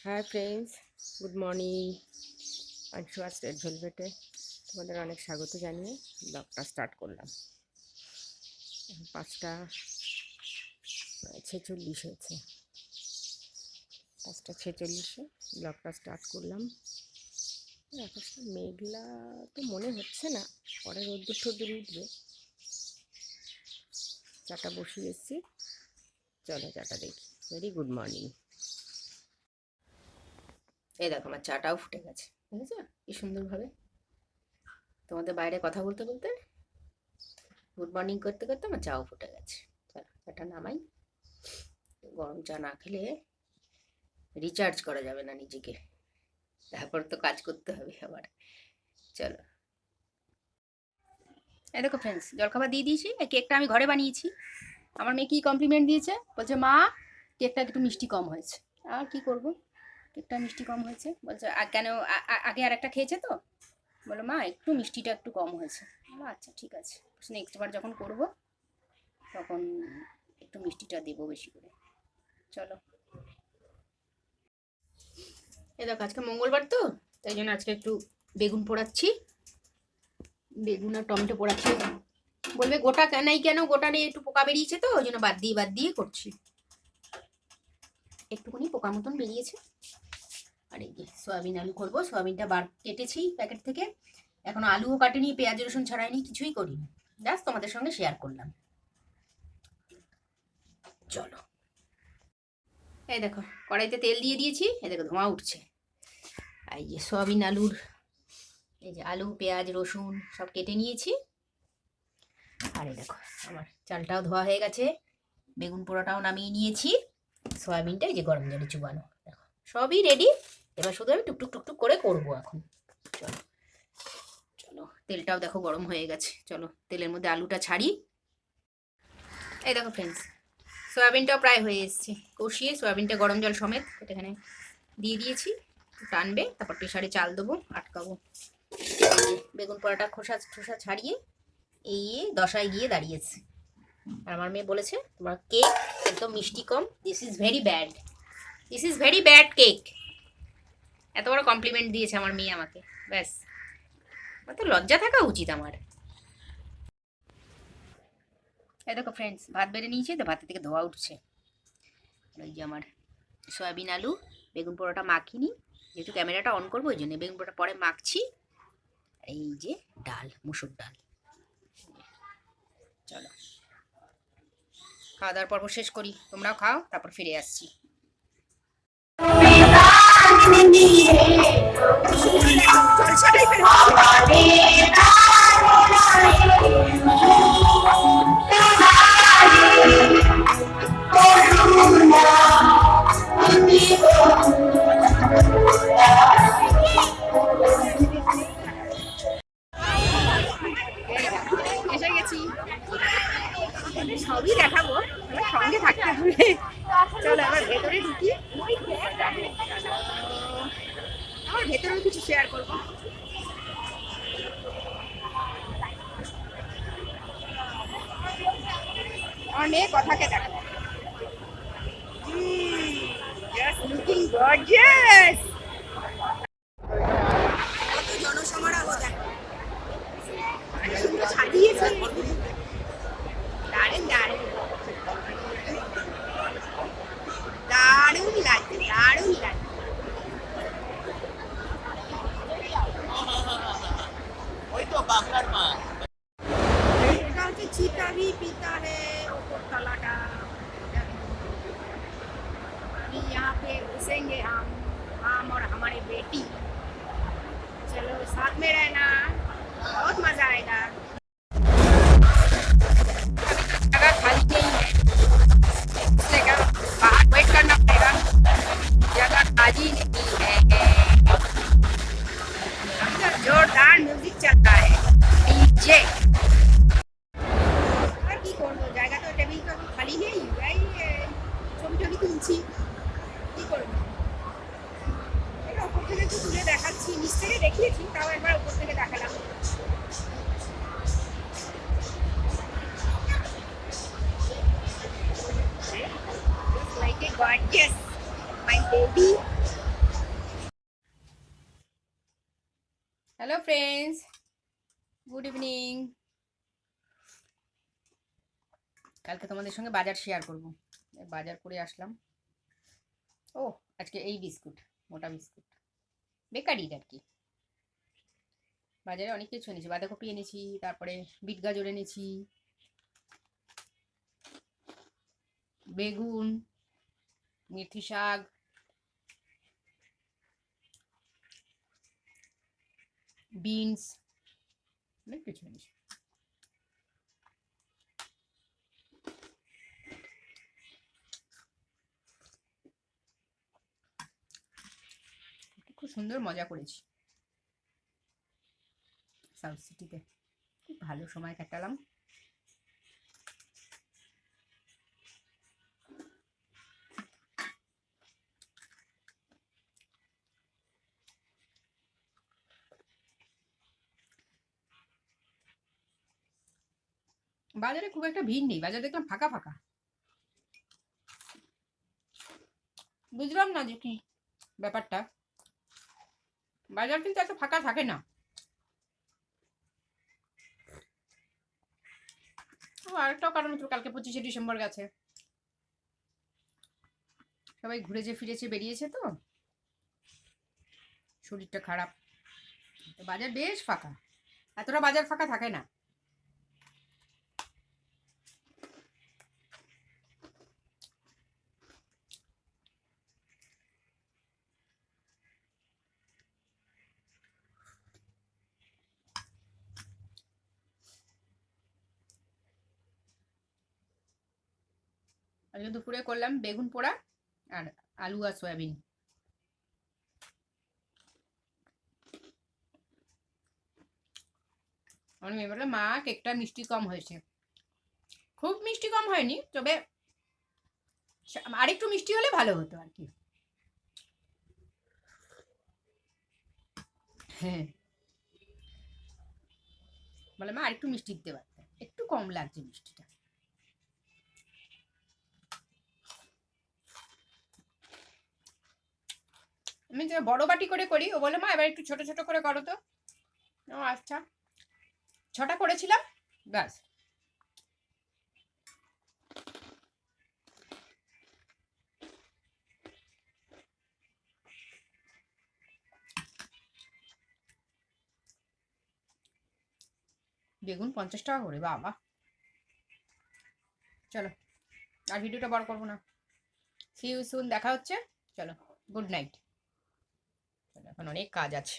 High friends, good morning. Anasuya state ভেলভেটে তোমাদের অনেক স্বাগত জানিয়ে ব্লগটা স্টার্ট করলাম। 5টা 46 হয়েছে। 5টা 46-এ ব্লগটা স্টার্ট করলাম। আকাশটা মেঘলা তো মনে হচ্ছে না, পরে রোদ্দুর টোদ্দুর উঠবে। চাটা বসিয়ে এসেছি, চলো চাটা দেখি। Very good morning. এই দেখো আমার চাটাও ফুটে গেছে, বুঝেছো কি সুন্দরভাবে। তোমাদের বাইরে কথা বলতে বলতে গুড মর্নিং করতে করতে আমার চাও ফুটে গেছে। চলো চাটা নামাই। গরম চা না খেলে রিচার্জ করা যাবে না নিজেকে, তারপর তো কাজ করতে হবে আবার। চলো, এই দেখো ফ্রেন্ডস, জলখাবার দিয়ে দিয়েছি। এই কেকটা আমি ঘরে বানিয়েছি। আমার মেয়ে কি কমপ্লিমেন্ট দিয়েছে, বলছে মা কেকটা একটু মিষ্টি কম হয়েছে। আর কি করব, কেকটা মিষ্টি কম হয়েছে বলছে। কেন আগে আর একটা খেয়েছে তো, বলো মা একটু মিষ্টিটা একটু কম হয়েছে। বলো আচ্ছা ঠিক আছে, নেক্সট বার যখন করব তখন একটু মিষ্টিটা দেবো বেশি করে। চলো, এ দেখো আজকে মঙ্গলবার তো, তাই জন্য আজকে একটু বেগুন পোড়াচ্ছি। বেগুন আর টমেটো পোড়াচ্ছি। বলবে গোটা নাই কেন, গোটা নিয়ে একটু পোকা বেরিয়েছে তো ওই জন্য বাদ দিয়ে করছি। একটুখানি পোকা মতন বেরিয়েছে। আর এই যে সয়াবিন আলু করবো। সয়াবিনটা কেটেছি প্যাকেট থেকে, এখনো আলুও কাটেনি, পেঁয়াজ রসুন ছাড়াইনি, কিছুই করিনি। জাস্ট তোমাদের সঙ্গে শেয়ার করলাম। চলো, এই দেখো কড়াইতে তেল দিয়ে দিয়েছি, এই দেখো ধোঁয়া উঠছে। এই যে সয়াবিন আলুর, এই যে আলু পেঁয়াজ রসুন সব কেটে নিয়েছি। আর এই দেখো আমার চালটাও ধোয়া হয়ে গেছে, বেগুন পোড়াটাও নামিয়ে নিয়েছি, সয়াবিনটা এই যে গরম জলে চুবানো। দেখো সবই রেডি, এবার শুধু আমি টুকটুক টুকটুক করে করবো এখন। চলো চলো, তেলটাও দেখো গরম হয়ে গেছে। চলো তেলের মধ্যে আলুটা ছাড়ি। এই দেখো ফ্রেন্ডস, সয়াবিনটাও প্রায় হয়ে এসছে। কষিয়ে সয়াবিনটা গরম জল সমেত এখানে দিয়ে দিয়েছি, টানবে, তারপর প্রেশারে চাল দেবো, আটকাবো। বেগুন পোড়াটা খোসা ছাড়িয়ে এই দশায় গিয়ে দাঁড়িয়েছে। আর আমার মেয়ে বলেছে তোমার কেক একদম মিষ্টি কম, this is very bad cake. এত বড় কমপ্লিমেন্ট দিয়েছে আমার মেয়ে আমাকে, ব্যাস তো লজ্জা থাকা উচিত আমার। এই দেখো ফ্রেন্ডস, ভাত বেড়ে নিয়েছি, তো ভাতের থেকে ধোয়া উঠছে। ওই যে আমার সয়াবিন আলু বেগুন পোড়াটা মাখিনি, যেহেতু ক্যামেরাটা অন করবো ওই জন্য বেগুন পোড়াটা পরে মাখছি। এই যে ডাল, মুসুর ডাল। চলো খাওয়া দাওয়ার পর্ব শেষ করি, তোমরাও খাও, তারপর ফিরে আসছি। এসে গেছি, সবই দেখাবো, সঙ্গে থাকতে হবে। চলো আবার ভেতরে ঢুকি, আমার ভেতরেও কিছু শেয়ার করবো। আমার মেয়ে কথাকে দেখো, just looking gorgeous. কত জনসমারোহ দেখো, সাজিয়েছে, দারুণ দারুণ দারুণ লাগছে, দারুণ লাগছে। ওই তো বাংলার মা, এটা হচ্ছে চিতারি পিতা হে ওপর তলাটা। अभी यहाँ पे घुसेंगे हम और हमारी बेटी। चलो साथ में रहना, बहुत मजा आएगा। जगह खाली नहीं है, इसलिए क्या बाहर वेट करना पड़ेगा, जगह खाली नहीं है। अंदर जोरदार म्यूजिक चलता है, डीजे। আর কি করবো, জায়গা তো টেবিল তো খালি নেই, এই ছবি টবি তুলছি, কি করবো। এটা উপর থেকে একটু তুলে দেখাচ্ছি, নিচ থেকে দেখিয়েছি, তাও একবার উপর থেকে দেখালাম। Just like a gorgeous, my baby. Hello friends, good evening. কালকে তোমাদের সঙ্গে বাজার শেয়ার করব। বাজার করে আসলাম। ও আজকে এই বিস্কুট, মোটা বিস্কুট, বেকারির আর কি। বাজারে অনেক কিছু এনেছি, বাঁধাকপি এনেছি, তারপরে বিট গাজর এনেছি, বেগুন, মেথি শাক, বিনস, অনেক কিছু এনেছি। খুব সুন্দর মজা করেছি সাউথ সিটিতে, খুব ভালো সময় কাটালাম। বাজারে খুব একটা ভিড় নেই, বাজার দেখলাম ফাঁকা ফাঁকা। বুঝলাম না যে কি ব্যাপারটা, বাজার কিন্তু এত ফাঁকা থাকে না। আরেকটাও কারণ হচ্ছে কালকে 25শে ডিসেম্বর গেছে, সবাই ঘুরেছে ফিরেছে বেরিয়েছে, তো শরীরটা খারাপ, তো বাজার বেশ ফাঁকা, এতটা বাজার ফাঁকা থাকে না। আজকে দুপুরে করলাম বেগুন পোড়া আর আলু আর সয়াবিন। আমার মেয়ে বললো মা কেকটা মিষ্টি কম হয়েছে। খুব মিষ্টি কম হয়নি, তবে আরেকটু মিষ্টি হলে ভালো হতো আর কি। হ্যাঁ, বলে মা আরেকটু মিষ্টি দিতে পারতে, একটু কম লাগছে মিষ্টিটা। আমি যে বড় বাটি করে করি, ও বলে মা এবার একটু ছোট ছোট করে করো তো। ও আচ্ছা, 6টা করেছিলাম, ব্যাস। বেগুন 50 টাকা করে, বাবা। চলো, আর ভিডিওটা বড় করবো না। সি ইউ সুন, দেখা হচ্ছে। চলো, গুড নাইট। চলো, এখন অনেক কাজ আছে।